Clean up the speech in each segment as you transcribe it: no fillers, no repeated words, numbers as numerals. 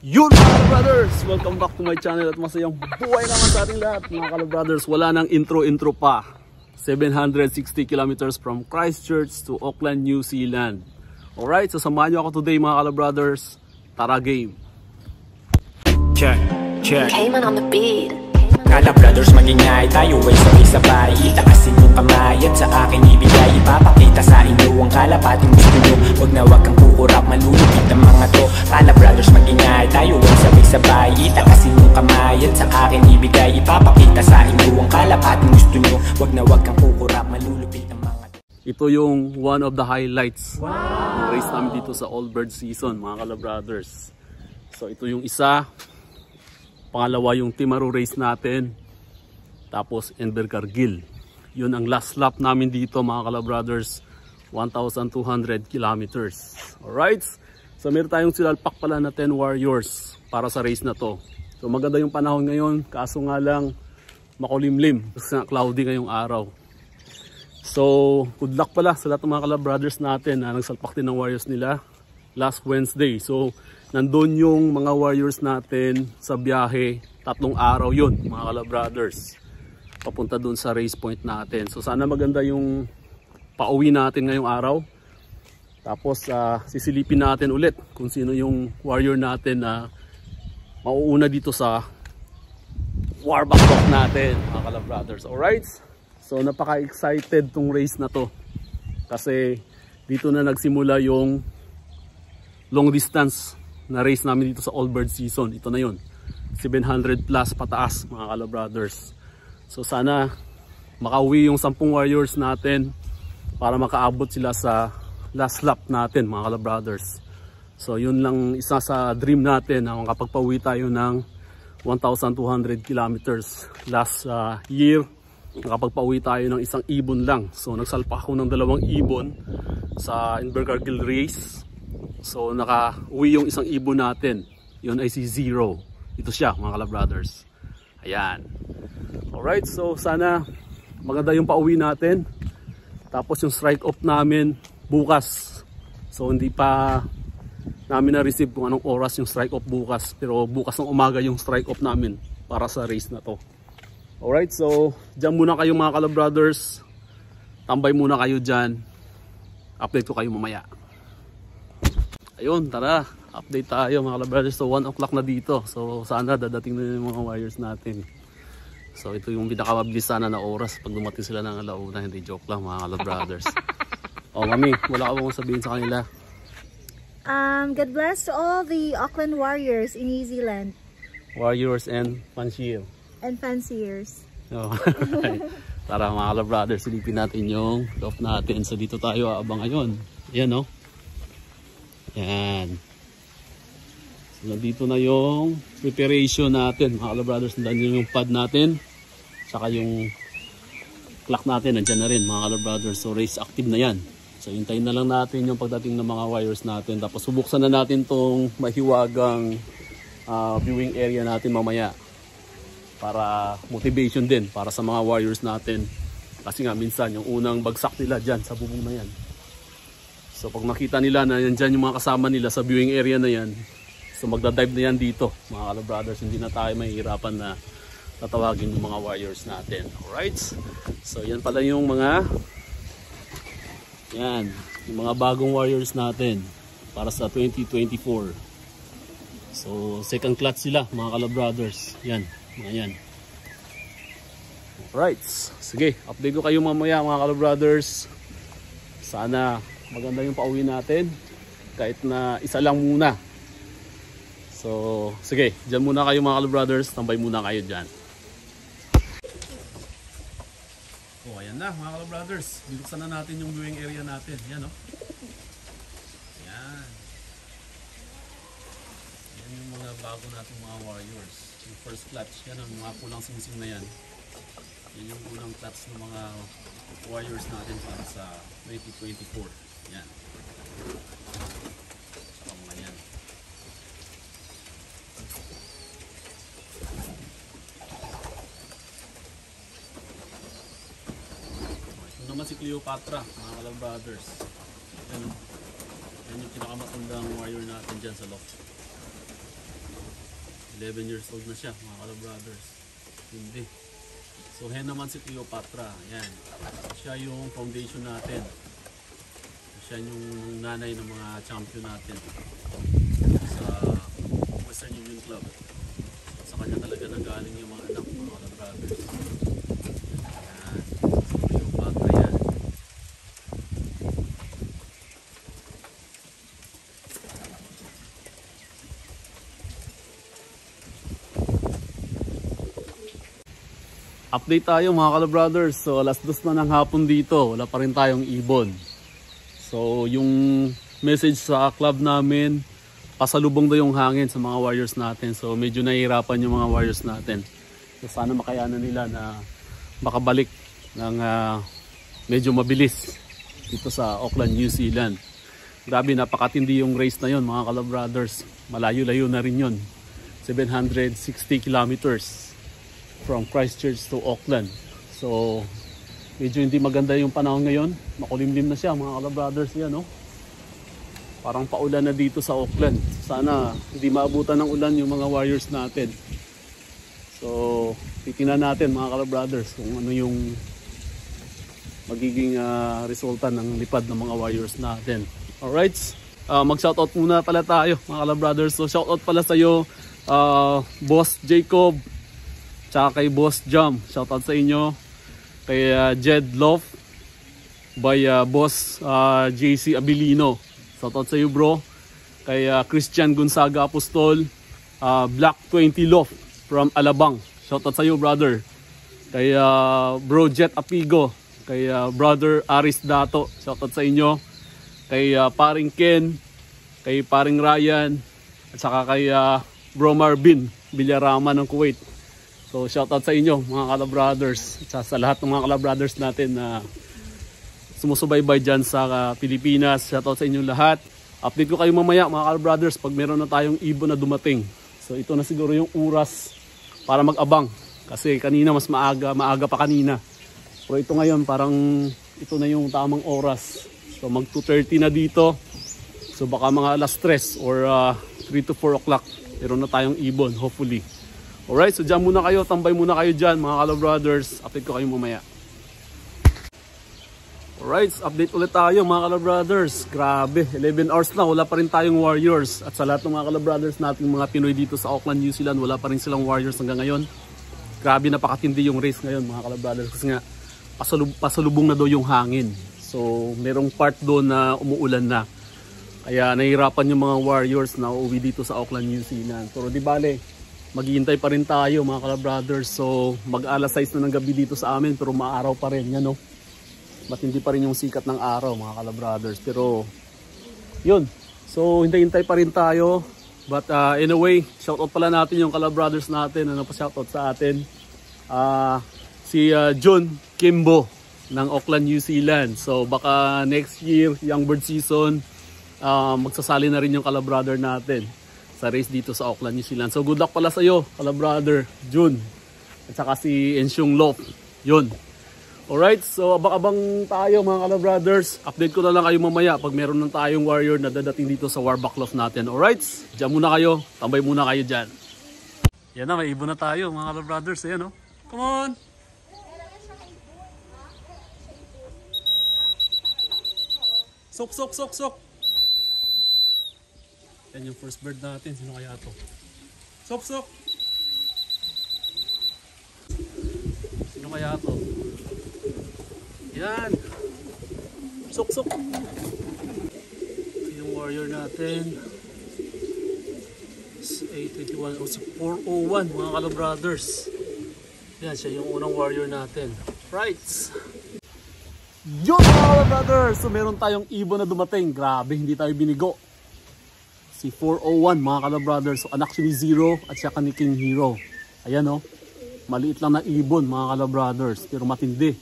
Yun mga brothers! Welcome back to my channel at masayang buhay naman sa ating lahat mga brothers. Wala nang intro pa. 760 kilometers from Christchurch to Auckland, New Zealand. Alright, so samahan nyo ako today mga brothers. Tara game! Check. Cayman on the beat. Kala brothers magingay, tayo ay sabay-sabay. Itaasin yung kamay at sa akin ibigay. Ipapakita sa inyo ang kalapating gusto nyo. Huwag na wag kang kukurap, malulupit ang mga to. Kala brothers magingay, tayo ay sabay-sabay. Itaasin yung kamay at sa akin ibigay. Ipapakita sa inyo ang kalapating gusto nyo. Huwag na wag kang kukurap, malulupit ang mga to. Ito yung one of the highlights ng race namin dito sa Allbirds season mga brothers. So ito yung isa. Pangalawa yung Timaru race natin. Tapos Invercargill. Yun ang last lap namin dito mga brothers. 1,200 kilometers. Alright. So meron tayong silalpak pala na 10 warriors para sa race na to. So maganda yung panahon ngayon. Kaso nga lang makulimlim. Kasi cloudy ngayong araw. So good luck pala sa lahat ng mga brothers natin na nagsalpak din ng warriors nila last Wednesday. So nandun yung mga warriors natin sa biyahe, 3 araw yun mga brothers, papunta dun sa race point natin. So sana maganda yung pauwi natin ngayong araw. Tapos sisilipin natin ulit kung sino yung warrior natin na mauuna dito sa Warback Rock natin mga brothers. Alright, so napaka-excited tong race na to kasi dito na nagsimula yung long distance na race namin dito sa Allbirds season. Ito na yun, 700 plus pataas mga brothers. So sana makauwi yung 10 warriors natin para makaabot sila sa last lap natin mga brothers. So yun lang isa sa dream natin na makapagpauwi tayo ng 1,200 kilometers. Last year nakapagpauwi tayo ng 1 ibon lang. So nagsalpak ako ng 2 ibon sa Invercargill race. So naka-uwi yung 1 ibon natin. Yun ay si Zero. Ito siya mga brothers. Ayan. Alright, so sana maganda yung pauwi natin. Tapos yung strike off namin bukas. So hindi pa namin na-receive kung anong oras yung strike off bukas. Pero bukas ng umaga yung strike off namin para sa race na to. Alright, so dyan muna kayo mga brothers. Tambay muna kayo dyan. Update ko kayo mamaya. Ayun, tara, update tayo mga brothers. So 1 o'clock na dito. So sana dadating na yung mga warriors natin. So ito yung pinakamabilis sana na oras pag dumating sila ng alauna. Hindi joke lang mga brothers. Oh mami, wala ka bang sabihin sa kanila? God bless to all the Auckland Warriors in New Zealand. Warriors and fancier. And fanciers. Oh. Tara mga brothers, silipin natin yung loft natin. So dito tayo aabang ngayon. Ayan no. Yan. So, nandito na yung preparation natin mga brothers. Nandito yung pad natin. Saka yung clock natin. Nandyan na rin mga brothers. So race active na yan. So hintayin na lang natin yung pagdating ng mga wires natin. Tapos subuksan na natin tong mahiwagang viewing area natin mamaya. Para motivation din para sa mga wires natin. Kasi nga minsan yung unang bagsak nila dyan sa bubong na yan. So pag makita nila na nandyan yung mga kasama nila sa viewing area na yan, so magdadive na yan dito mga brothers. Hindi na tayo mahihirapan na tatawagin yung mga warriors natin. Alright, so yan pala yung mga bagong warriors natin para sa 2024. So second clutch sila mga brothers. Yan, mga yan. Alright, sige, update ko kayo mamaya mga brothers. Sana maganda yung pauwi natin kahit na isa lang muna. So sige, dyan muna kayo mga brothers. Tambay muna kayo dyan. Oh ayan na mga brothers, binuksan na natin yung viewing area natin. Yan o. Yan. Yan yung mga bago natin mga warriors. Yung first clutch, yan ang mga pulang singsing na yan. Yan yung unang clutch ng mga warriors natin para sa 2024. Yan. Saka mga yan. Ito naman si Cleopatra, mga brothers. Yan, yan yung pinakamatandang warrior natin dyan sa loft. 11 years old na siya, mga kalabrothers. Hindi. So hen naman si Cleopatra. Ayan. Siya yung foundation natin. Siya yung nanay ng mga champion natin sa Western Union Club. Sa kanya talaga nagaling yung mga anak, mga kalabrothers. Ayan. So Cleopatra yan. Update tayo mga kalabrothers. So alas 2 na ng hapon dito, wala pa rin tayong ibon. So yung message sa club namin, pasalubong daw yung hangin sa mga warriors natin. So medyo nahihirapan yung mga warriors natin. So sana makayanan nila na makabalik ng medyo mabilis dito sa Auckland, New Zealand. Grabe, napakatindi yung race na yon mga kalabrothers. Malayo-layo na rin yon. 760 kilometers from Christchurch to Auckland. So medyo hindi maganda yung panahon ngayon. Makulimlim na siya mga kalabrothers. Yan, no? Parang paulan na dito sa Auckland. Sana hindi maabutan ng ulan yung mga warriors natin. So titingnan natin mga kalabrothers kung ano yung magiging resulta ng lipad ng mga warriors natin. Alright, mag-shoutout muna pala tayo mga kalabrothers. So shoutout pala sa'yo, Boss Jacob, tsaka kay Boss Jam. Shoutout sa inyo. Kay Jed Love, by Boss JC Abilino. Shoutout sa iyo bro. Kay Christian Gonzaga Apostol, Black 20 Love from Alabang. Shoutout sa iyo brother. Kay Bro Jet Apigo. Kay Brother Aris Dato. Shoutout sa inyo. Kay Paring Ken. Kay Paring Ryan. At saka kay Bro Marvin Villarama ng Kuwait. So shoutout sa inyo mga kalabrothers. At sa lahat ng mga kalabrothers natin na sumusubaybay dyan sa Pilipinas. Shoutout sa inyo lahat. Update ko kayo mamaya mga kalabrothers pag meron na tayong ibon na dumating. So ito na siguro yung oras para mag-abang. Kasi kanina mas maaga pa kanina. Pero ito ngayon parang ito na yung tamang oras. So mag 2:30 na dito. So baka mga alas 3 or 3 to 4 o'clock meron na tayong ibon hopefully. Alright, so dyan muna kayo, tambay muna kayo dyan mga kalabrothers. Update ko kayo mamaya. Alright, update ulit tayo mga kalabrothers. Grabe, 11 hours na, wala pa rin tayong warriors. At sa lahat ng mga kalabrothers nating mga Pinoy dito sa Auckland, New Zealand, wala pa rin silang warriors hanggang ngayon. Grabe, napakatindi yung race ngayon mga kalabrothers. Kasi nga, pasalubong na daw yung hangin. So, merong part doon na umuulan na. Kaya nahihirapan yung mga warriors na uuwi dito sa Auckland, New Zealand. Pero di bale, maghihintay pa rin tayo mga kalabrothers. So mag-alas 6 na ng gabi dito sa amin pero maaraw pa rin yan, no? Matindi pa rin yung sikat ng araw mga kalabrothers. Pero yun, so hintay-hintay pa rin tayo. But anyway, shoutout pala natin yung kalabrothers natin na napa-shoutout sa atin. Si John Kimbo ng Auckland, New Zealand. So baka next year, Young Bird season, magsasali na rin yung kalabrother natin sa race dito sa Auckland, New Zealand. So good luck pala sa iyo, kalabrother June. At saka si Ensyong Lop. Yun. Alright, so abang-abang tayo mga kalabrothers. Update ko na lang kayo mamaya pag meron na tayong warrior na dadating dito sa Warbucklof natin. Alright, dyan muna kayo. Tambay muna kayo dyan. Yan na, may ibon na tayo mga kalabrothers. Ayan, oh. Come on! Sok, sok, sok, sok! Yan yung first bird natin. Sino kaya ito? Sok, sok! Sino kaya ito? Yan! Sok, sok! Yung warrior natin. 821 o si 401 mga kalabrothers. Yan siya yung unang warrior natin. Right! Yo mga kalabrothers! So meron tayong ibon na dumating. Grabe, hindi tayo binigo. Si 401 mga kalabrothers. So anak siya ni Zero at saka ni King Hero. Ayan o. Maliit lang na ibon mga kalabrothers. Pero matindi.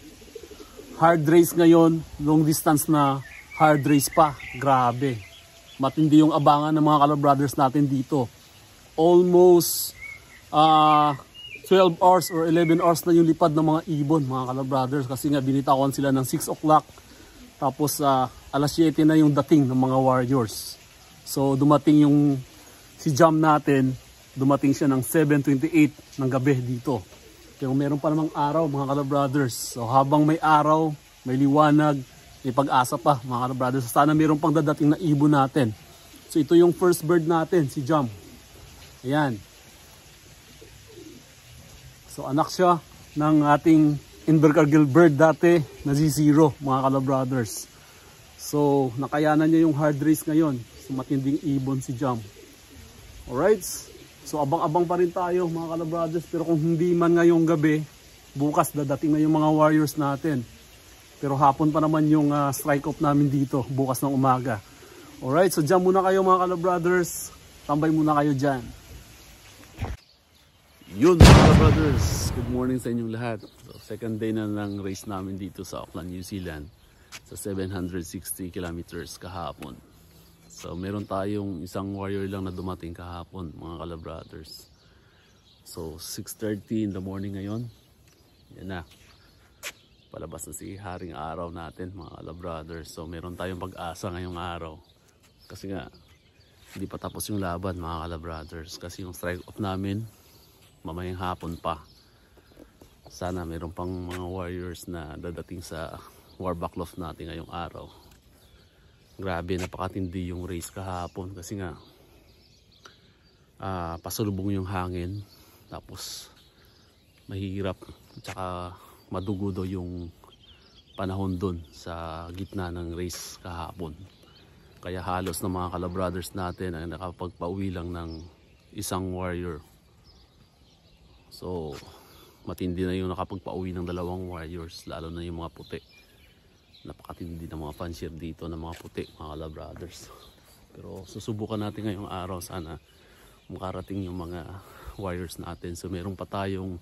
Hard race ngayon. Long distance na hard race pa. Grabe. Matindi yung abangan ng mga kalabrothers natin dito. Almost 12 hours or 11 hours na yung lipad ng mga ibon mga kalabrothers. Kasi nga binitawan sila ng 6 o'clock. Tapos alas 7 na yung dating ng mga warriors. So dumating yung si Jam natin dumating siya ng 7:28 ng gabi dito. Pero meron pa namang araw mga ka-brothers. So habang may araw, may liwanag, may pag-asa pa mga ka-brothers. So, sana meron pang dadating na ibon natin. So ito yung first bird natin, si Jam. Ayan. So anak siya ng ating Invercargill bird dati na Z0 mga ka-brothers. So nakayanan niya yung hard race ngayon. So matinding ibon si Jam. Alright. So abang-abang pa rin tayo mga ka-brothers. Pero kung hindi man ngayong gabi, bukas dadating na yung mga warriors natin. Pero hapon pa naman yung strike off namin dito bukas ng umaga. Alright. So dyan muna kayo mga ka-brothers. Tambay muna kayo dyan. Yun mga brothers, good morning sa inyong lahat. So, second day na ng race namin dito sa Auckland, New Zealand sa 760 kilometers kahapon. So meron tayong isang warrior lang na dumating kahapon mga brothers. So 6:30 in the morning ngayon. Yan na. Palabas na si Haring Araw natin mga brothers. So meron tayong pag-asa ngayong araw. Kasi nga hindi pa tapos yung laban mga brothers. Kasi yung strike off namin mamayang hapon pa. Sana mayroon pang mga warriors na dadating sa war backloft natin ngayong araw. Grabe, napakatindi yung race kahapon kasi nga pasalubong yung hangin, tapos mahirap at saka madugo daw yung panahon dun sa gitna ng race kahapon. Kaya halos na mga ka-brothers natin ay nakapagpauwi lang ng isang warrior. So matindi na yung nakapagpauwi ng 2 warriors, lalo na yung mga puti. Napakatindi ng mga fancier dito ng mga puti mga brothers. Pero susubukan natin ngayong araw, sana makarating yung mga warriors natin. So meron pa tayong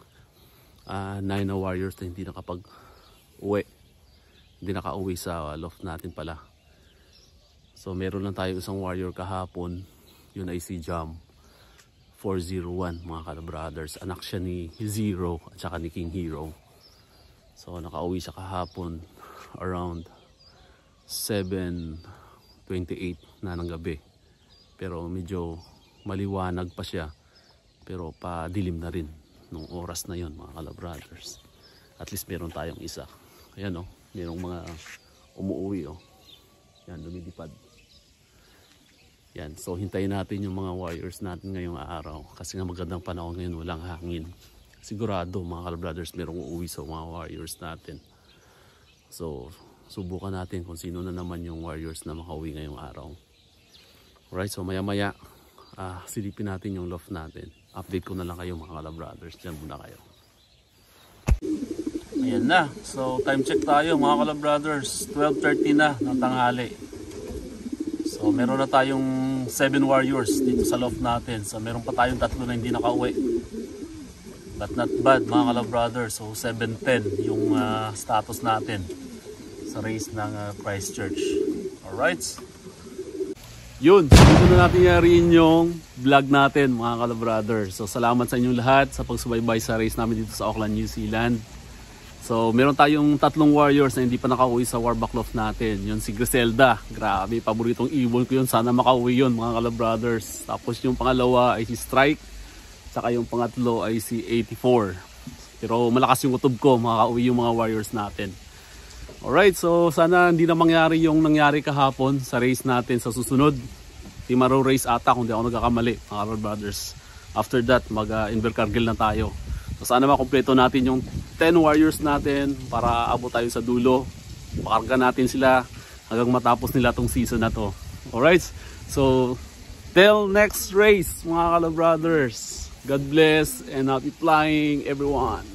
9 na warriors na hindi nakapag-uwi, hindi nakauwi sa loft natin pala. So meron lang tayo isang warrior kahapon, yun ay si Jam 401 mga ka-brothers. Anak siya ni Zero at saka ni King Hero. So nakauwi siya kahapon around 7:28 na ng gabi. Pero medyo maliwanag pa siya. Pero padilim na rin nung oras na yon mga ka-brothers. At least meron tayong isa. Ayan o, merong mga umuwi o. Yan, lumilipad. Yan, so hintayin natin yung mga warriors natin ngayong araw. Kasi nga magandang panahon ngayon, walang hangin. Sigurado mga ka-brothers merong uuwi sa mga warriors natin. So subukan natin kung sino na naman yung warriors na makauwi ngayong araw. Alright, so maya maya silipin natin yung loft natin. Update ko na lang kayo mga ka-brothers. Diyan muna kayo. Ayan na, so time check tayo mga ka-brothers. 12:30 na ng tanghali. So meron na tayong 7 warriors dito sa loft natin. So meron pa tayong 3 na hindi nakauwi. But not bad mga ka-brothers. So 7:10 yung status natin sa race ng Christchurch. Alright. Yun, dito na natin yariin yung vlog natin mga ka-brothers. So salamat sa inyong lahat sa pagsubaybay sa race namin dito sa Auckland, New Zealand. So meron tayong 3 warriors na hindi pa nakauwi sa war backloft natin. Yun si Griselda, grabe, paboritong ibon ko yun, sana makauwi yun mga ka-brothers. Tapos yung pangalawa ay si Strike, saka yung pangatlo ay si 84. Pero malakas yung utub ko, makauwi yung mga warriors natin. Alright, so sana hindi na mangyari yung nangyari kahapon sa race natin sa susunod. Timarau race ata kung di ako nagkakamali mga ka-brothers. After that mag-Invercargill na tayo. So sana makumpleto natin yung 10 warriors natin para abot tayo sa dulo. Pakarga natin sila hanggang matapos nila tong season na to. Alright, so till next race mga ka-brothers. God bless and happy flying everyone.